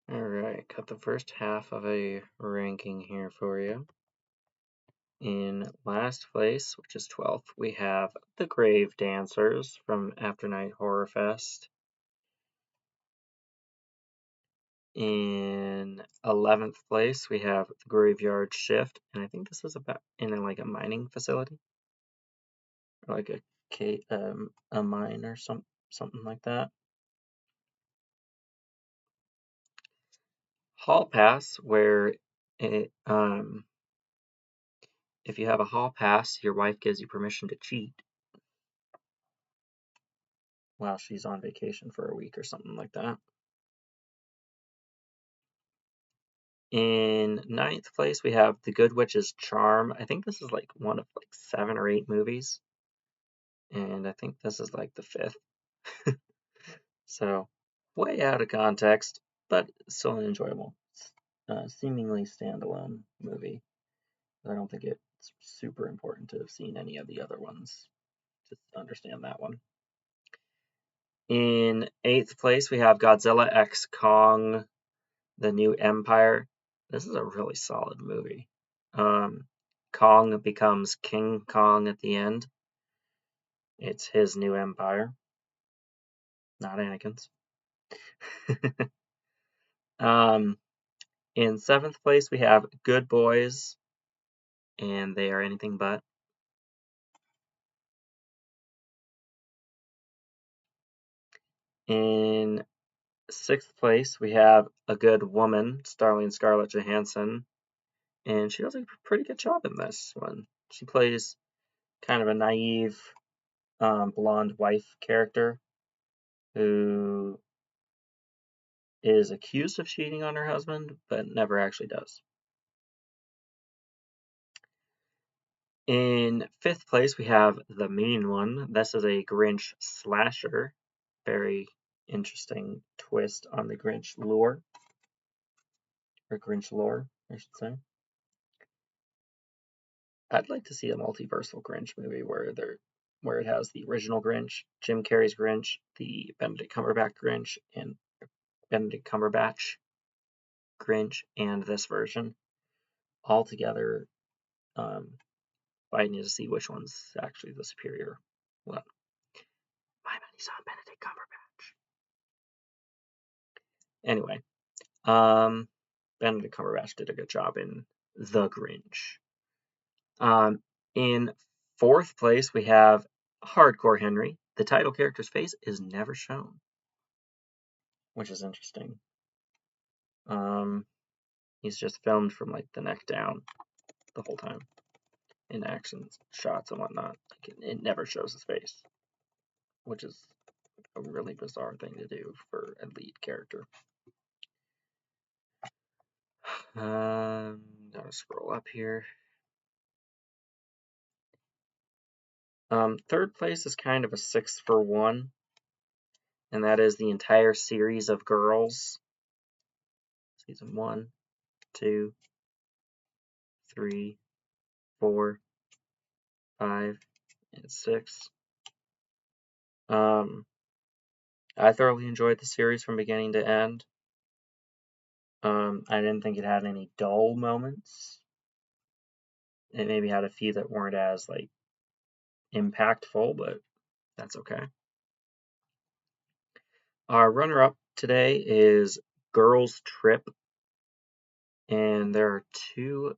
Alright, got the first half of a ranking here for you. In last place, which is 12th, we have The Grave Dancers from After Night Horror Fest. In 11th place, we have The Graveyard Shift, and I think this is about in like a mining facility, or like a mine or something like that. Hall Pass, where it, if you have a hall pass, your wife gives you permission to cheat while she's on vacation for a week or something like that. In 9th place, we have The Good Witch's Charm. I think this is like one of like 7 or 8 movies, and I think this is like the 5th. So way out of context, but still enjoyable. Seemingly standalone movie. I don't think it's super important to have seen any of the other ones to understand that one. In 8th place, we have Godzilla x Kong, The New Empire. This is a really solid movie. Kong becomes King Kong at the end. It's his new empire, not Anakin's. In 7th place, we have Good Boys, and they are anything but. In 6th place, we have A Good Woman, starring Scarlett Johansson, and she does a pretty good job in this one. She plays kind of a naive, blonde wife character who is accused of cheating on her husband, but never actually does. In 5th place, we have The Mean One. This is a Grinch slasher. Very interesting twist on the Grinch lore. Or Grinch lore, I should say. I'd like to see a multiversal Grinch movie where it has the original Grinch, Jim Carrey's Grinch, the Benedict Cumberbatch Grinch, and Benedict Cumberbatch Grinch, and this version all together. I need to see which one's actually the superior one. My money's on Benedict Cumberbatch. Anyway, Benedict Cumberbatch did a good job in The Grinch. In 4th place, we have Hardcore Henry. The title character's face is never shown, which is interesting. He's just filmed from like the neck down the whole time in action shots and whatnot. It never shows his face, which is a really bizarre thing to do for a lead character. Gotta scroll up here. 3rd place is kind of a 6 for 1, and that is the entire series of Girls. Season 1, 2, 3, 4, 5, and 6. I thoroughly enjoyed the series from beginning to end. I didn't think it had any dull moments. It maybe had a few that weren't as like impactful, but that's okay. Our runner-up today is Girls Trip, and there are 2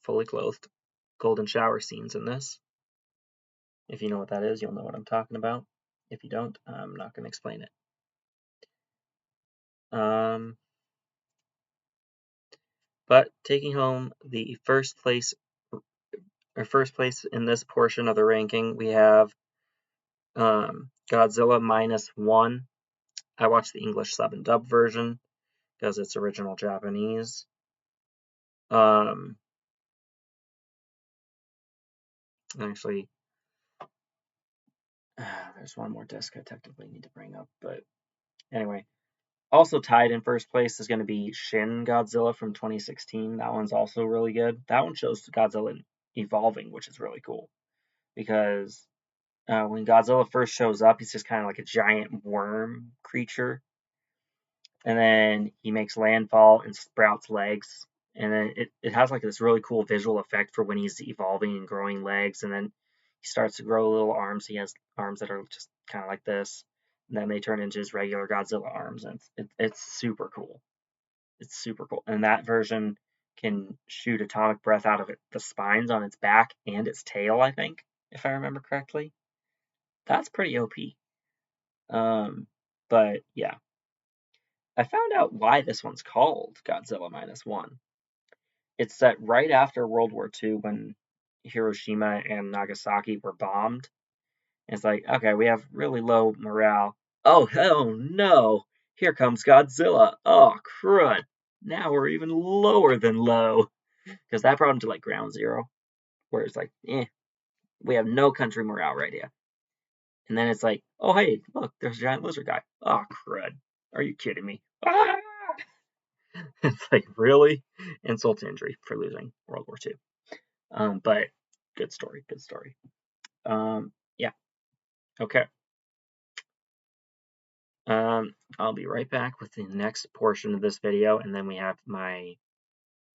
fully clothed golden shower scenes in this. If you know what that is, you'll know what I'm talking about. If you don't, I'm not going to explain it. But taking home the first place in this portion of the ranking, we have Godzilla -1. I watched the English sub and dub version because it's original Japanese. Actually, there's one more disc I technically need to bring up, but anyway. Also tied in first place is going to be Shin Godzilla from 2016. That one's also really good. That one shows Godzilla evolving, which is really cool. Because when Godzilla first shows up, he's just kind of like a giant worm creature. and then he makes landfall and sprouts legs. And then it has like this really cool visual effect for when he's evolving and growing legs. And then he starts to grow little arms. He has arms that are just kind of like this. And then they turn into his regular Godzilla arms. And it's super cool. It's super cool. And that version can shoot atomic breath out of the spines on its back and its tail, I think, if I remember correctly. That's pretty OP. But yeah, I found out why this one's called Godzilla Minus One. It's set right after World War II when Hiroshima and Nagasaki were bombed. It's like, okay, we have really low morale. Oh, hell no! Here comes Godzilla. Oh, crud. Now we're even lower than low. Because that brought him to like ground zero, where it's like, we have no country morale right here. And then it's like, oh, hey, look, there's a giant lizard guy. Oh, crud. Are you kidding me? Ah! It's like, really? Insult to injury for losing World War II. But good story, good story. Yeah, okay. I'll be right back with the next portion of this video, and then we have my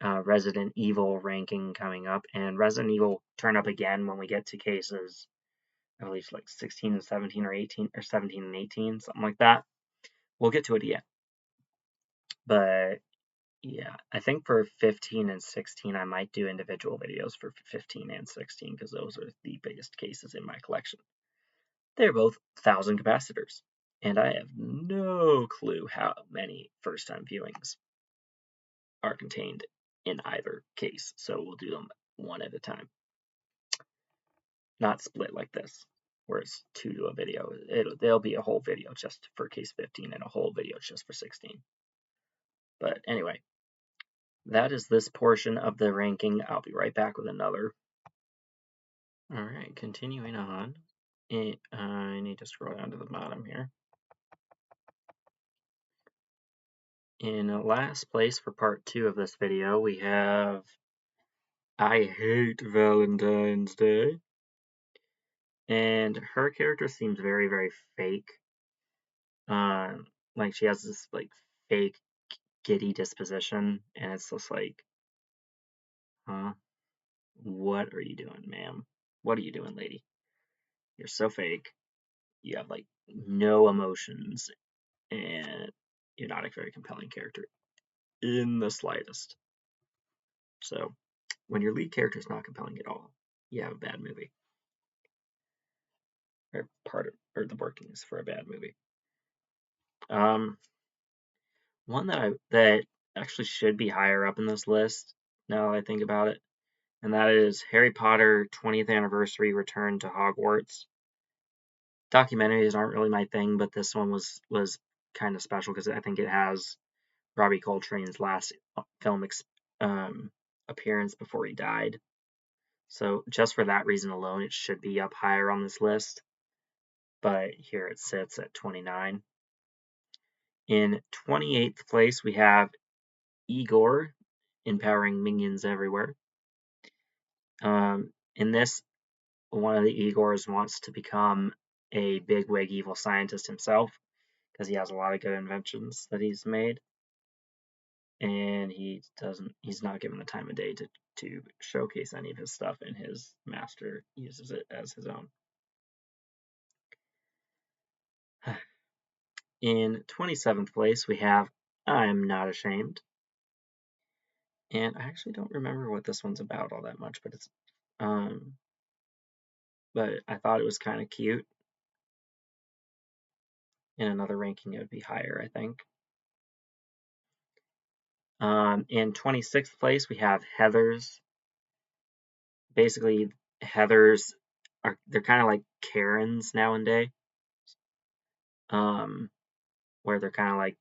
Resident Evil ranking coming up, and Resident Evil turn up again when we get to cases, I believe like 16 and 17 or 18 or 17 and 18, something like that. We'll get to it yet. But yeah, I think for 15 and 16, I might do individual videos for 15 and 16 because those are the biggest cases in my collection. They're both 1,000 capacitors, and I have no clue how many first-time viewings are contained in either case, so we'll do them one at a time. Not split like this, where it's 2 to a video. There'll be a whole video just for case 15 and a whole video just for 16. But anyway, that is this portion of the ranking. I'll be right back with another. Alright, continuing on. I need to scroll down to the bottom here. In last place for part 2 of this video, we have I Hate Valentine's Day. And her character seems very, very fake. Like she has this like fake giddy disposition, and it's just like, huh? What are you doing, ma'am? What are you doing, lady? You're so fake. You have like no emotions, and you're not a very compelling character in the slightest. So, when your lead character is not compelling at all, you have a bad movie. Or or the workings for a bad movie. One that actually should be higher up in this list, now that I think about it, and that is Harry Potter 20th Anniversary Return to Hogwarts. Documentaries aren't really my thing, but this one was kind of special because I think it has Robbie Coltrane's last film appearance before he died. So just for that reason alone, it should be up higher on this list. But here it sits at 29. In 28th place, we have Igor, empowering minions everywhere. In this, one of the Igors wants to become a bigwig evil scientist himself because he has a lot of good inventions that he's made, and he's not given the time of day to showcase any of his stuff, and his master uses it as his own. In 27th place, we have I'm Not Ashamed. And I actually don't remember what this one's about all that much, but but I thought it was kind of cute. In another ranking, it would be higher, I think. In 26th place, we have Heathers. Basically, Heathers they're kind of like Karens nowadays. Where they're kind of like,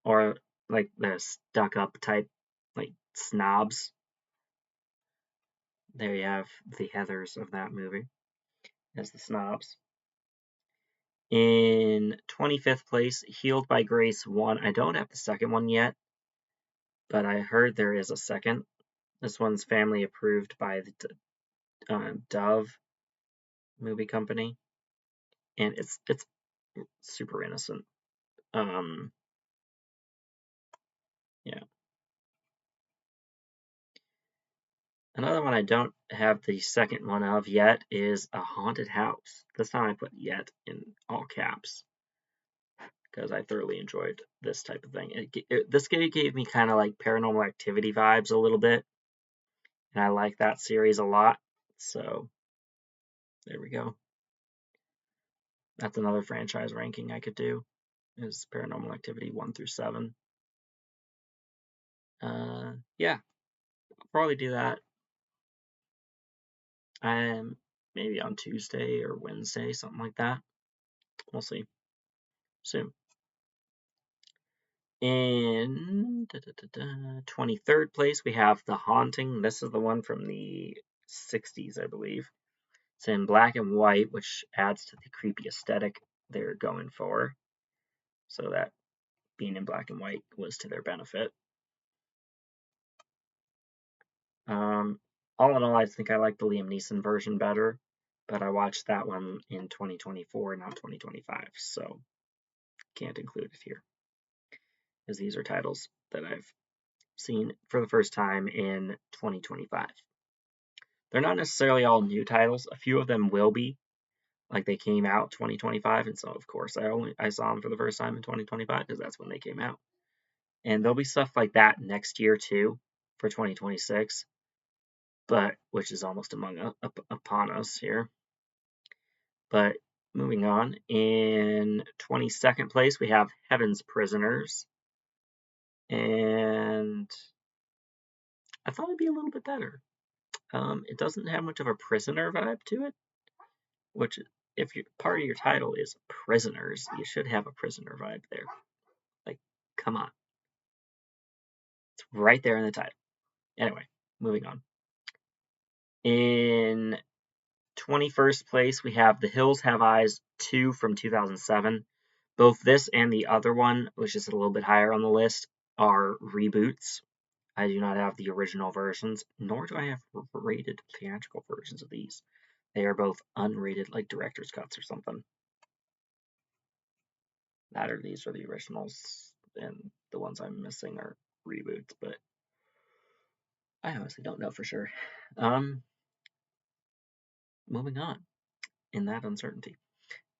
or like the stuck up type, like snobs. There you have the Heathers of that movie as the snobs. In 25th place, Healed by Grace 1. I don't have the second one yet, but I heard there is a second. This one's family approved by the Dove movie company, and it's super innocent. Another one I don't have the second one of yet is A Haunted House. This time I put yet in all caps because I thoroughly enjoyed this type of thing. This game gave me kind of like Paranormal Activity vibes a little bit, and I like that series a lot. So there we go. That's another franchise ranking I could do, is Paranormal Activity 1 through 7. Yeah, I'll probably do that. Maybe on Tuesday or Wednesday, something like that. We'll see. Soon. In 23rd place, we have The Haunting. This is the one from the 60s, I believe. It's in black and white, which adds to the creepy aesthetic they're going for. So that being in black and white was to their benefit. All in all, I think I like the Liam Neeson version better, but I watched that one in 2024, not 2025, so can't include it here, as these are titles that I've seen for the first time in 2025. They're not necessarily all new titles. A few of them will be, like they came out 2025, and so of course I saw them for the first time in 2025 because that's when they came out. And there'll be stuff like that next year too for 2026, but which is almost upon us here. But moving on, in 22nd place we have Heaven's Prisoners, and I thought it'd be a little bit better. It doesn't have much of a prisoner vibe to it, which if part of your title is prisoners, you should have a prisoner vibe there. Like, come on. It's right there in the title. Anyway, moving on. In 21st place, we have The Hills Have Eyes 2 from 2007. Both this and the other one, which is a little bit higher on the list, are reboots. I do not have the original versions, nor do I have rated theatrical versions of these. They are both unrated, like director's cuts or something. That or these are the originals, and the ones I'm missing are reboots, but I honestly don't know for sure. Moving on in that uncertainty.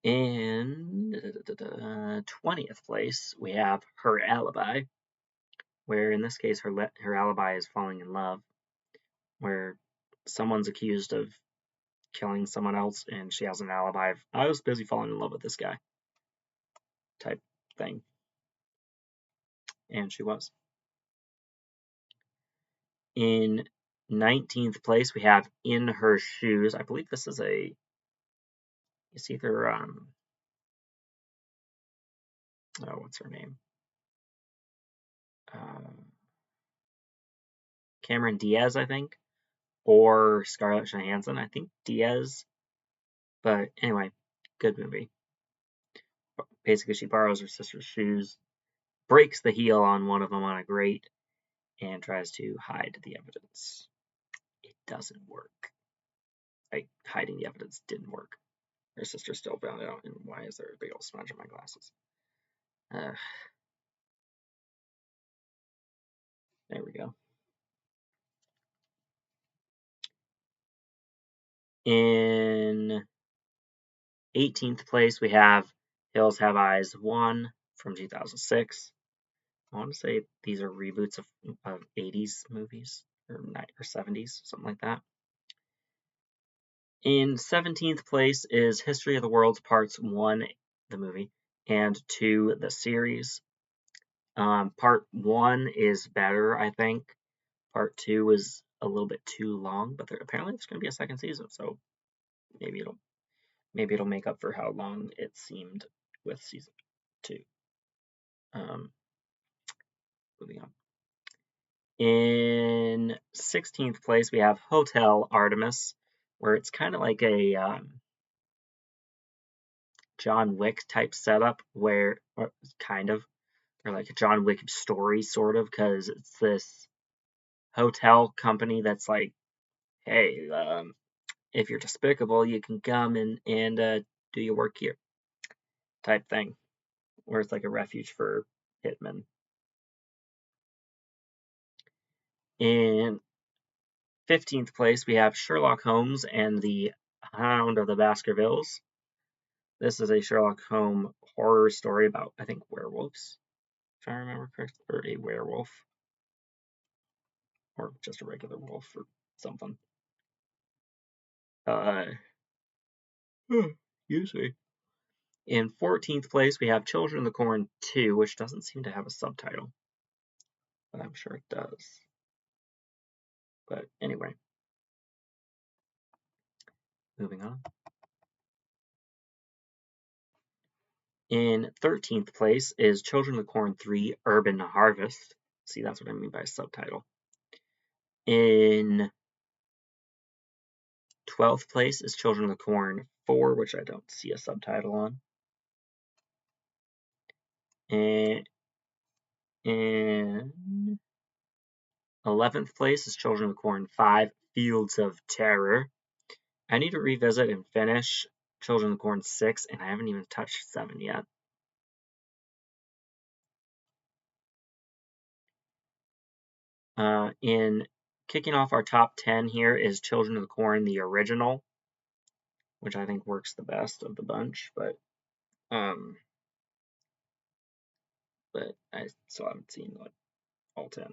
In 20th place, we have Her Alibi, where in this case her alibi is falling in love, where someone's accused of killing someone else and she has an alibi of, I was busy falling in love with this guy type thing. And she was. In 19th place, we have In Her Shoes. I believe this is it's either, what's her name? Cameron Diaz, I think, or Scarlett Johansson. I think Diaz. But anyway, good movie. Basically, she borrows her sister's shoes, breaks the heel on one of them on a grate, and tries to hide the evidence. It doesn't work. Like, hiding the evidence didn't work. Her sister still found it out, and why is there a big old smudge on my glasses? There we go. In 18th place, we have Hills Have Eyes 1 from 2006. I want to say these are reboots of 80s movies or 70s, something like that. In 17th place is History of the World Parts 1, the movie, and 2, the series. Part 1 is better, I think. Part 2 was a little bit too long, but apparently there's going to be a second season, so maybe it'll make up for how long it seemed with season 2. Moving on. In 16th place, we have Hotel Artemis, where it's kind of like a John Wick type setup, or like a John Wick story, sort of, because it's this hotel company that's like, hey, if you're despicable, you can come and do your work here, type thing, where it's like a refuge for hitmen. In 15th place, we have Sherlock Holmes and the Hound of the Baskervilles. This is a Sherlock Holmes horror story about, I think, werewolves, if I remember correctly, or a werewolf, or just a regular wolf or something. Usually. In 14th place, we have Children of the Corn 2, which doesn't seem to have a subtitle, but I'm sure it does. But anyway, moving on. In 13th place is Children of the Corn 3 Urban Harvest. See, that's what I mean by a subtitle. In 12th place is Children of the Corn 4, which I don't see a subtitle on. And in 11th place is Children of the Corn 5 Fields of Terror. I need to revisit and finish Children of the Corn 6, and I haven't even touched 7 yet. In kicking off our top 10 here is Children of the Corn, the original, which I think works the best of the bunch, but I still haven't seen like all 10,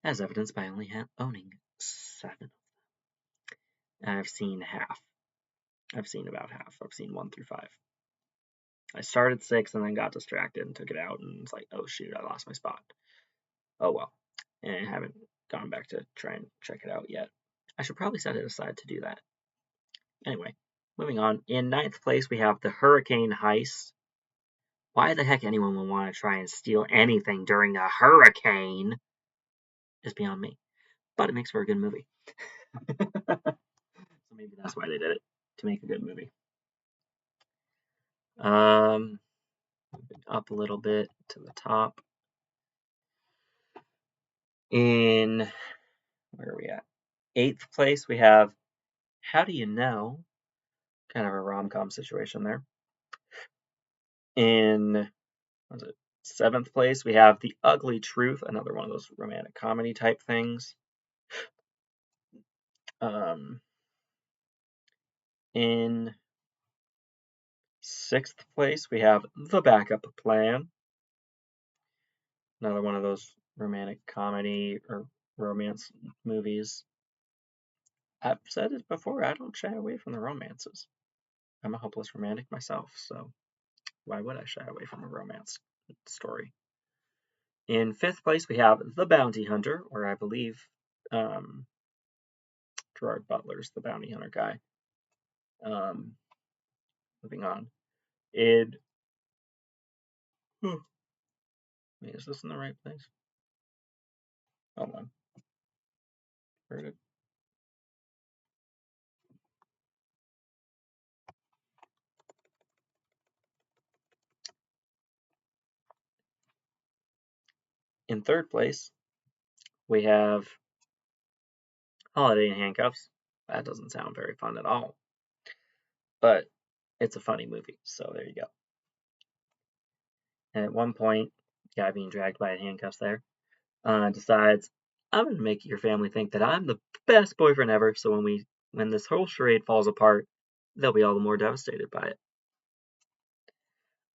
as evidenced by only owning 7. I've seen half. I've seen about half. I've seen 1 through 5. I started 6 and then got distracted and took it out, and it's like, oh shoot, I lost my spot. Oh well, and I haven't gone back to try and check it out yet. I should probably set it aside to do that. Anyway, moving on. In 9th place, we have the Hurricane Heist. Why the heck anyone would want to try and steal anything during a hurricane is beyond me. But it makes for a good movie. So maybe that's why they did it, to make a good movie. Moving up a little bit to the top. In, where are we at? 8th place, we have How Do You Know? Kind of a rom-com situation there. In, what is it? 7th place, we have The Ugly Truth, another one of those romantic comedy type things. In 6th place, we have The Backup Plan, another one of those romantic comedy or romance movies. I've said it before, I don't shy away from the romances. I'm a hopeless romantic myself, so why would I shy away from a romance story? In 5th place, we have The Bounty Hunter, where I believe Gerard Butler's the bounty hunter guy. Moving on. Wait, is this in the right place? Hold on. Where did... In 3rd place, we have Holiday in Handcuffs. That doesn't sound very fun at all. But it's a funny movie, so there you go. And at one point, the guy being dragged by handcuffs there decides, I'm going to make your family think that I'm the best boyfriend ever, so when this whole charade falls apart, they'll be all the more devastated by it.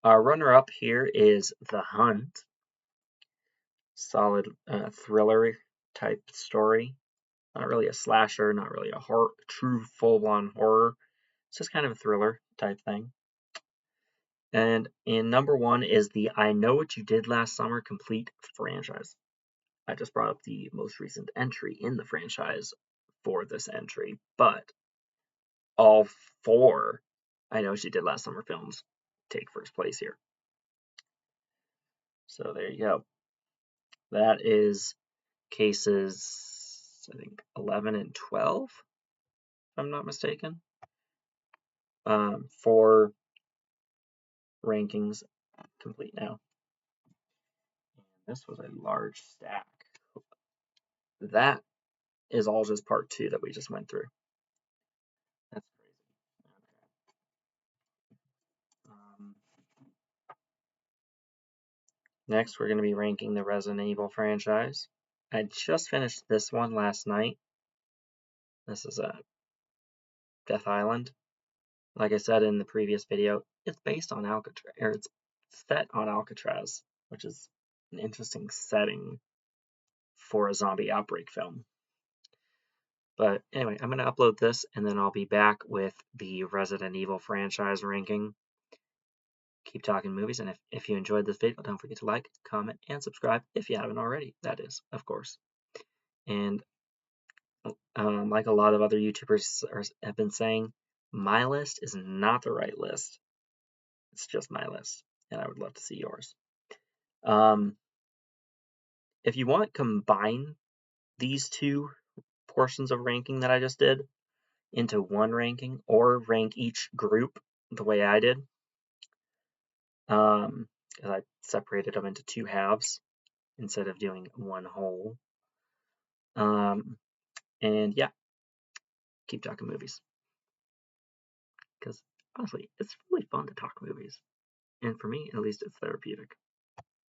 Our runner-up here is The Hunt. Solid thriller type story. Not really a slasher, not really a horror, true full-on horror. It's just kind of a thriller type thing. And in number 1 is the I Know What You Did Last Summer complete franchise. I just brought up the most recent entry in the franchise for this entry, but all 4 I Know What You Did Last Summer films take first place here. So there you go. That is cases, I think, 11 and 12, if I'm not mistaken. 4 rankings complete now. And this was a large stack. That is all just part 2 that we just went through. That's crazy. Okay. Next, we're going to be ranking the Resident Evil franchise. I just finished this one last night, This is Death Island. Like I said in the previous video, it's based on Alcatraz, or it's set on Alcatraz, which is an interesting setting for a zombie outbreak film. But anyway, I'm going to upload this, and then I'll be back with the Resident Evil franchise ranking. Keep talking movies, and if you enjoyed this video, don't forget to like, comment, and subscribe if you haven't already. That is, of course. And like a lot of other YouTubers have been saying, my list is not the right list. It's just my list, and I would love to see yours. If you want, combine these two portions of ranking that I just did into one ranking, or rank each group the way I did. I separated them into two halves instead of doing one whole. And yeah, keep talking movies. Because honestly, it's really fun to talk movies. And for me, at least, it's therapeutic.